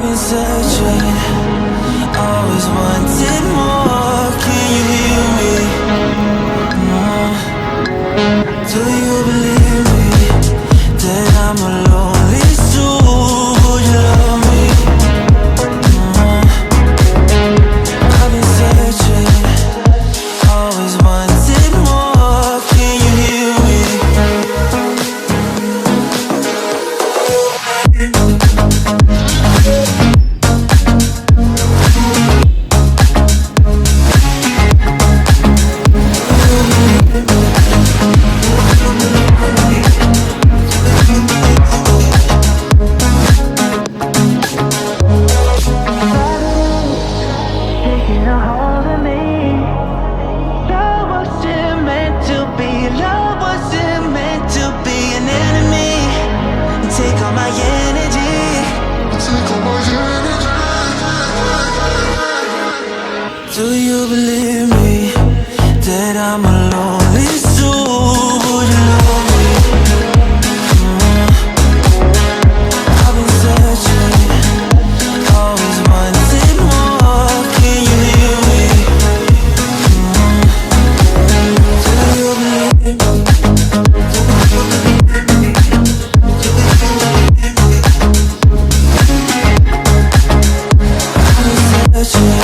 I've been searching, always wanted more. Can you hear me? Do you believe me that I'm a lonely soul? Would you love me? I've been searching, always wanted more. Can you hear me? Taking a hold of me. Love wasn't meant to be. Love wasn't meant to be an enemy. Take all my energy. Take all my energy. Do you believe me that I'm a lonely soul? Would you love me? I've been searching, always wanted more. Can you hear me? Do you believe me? I've been searching.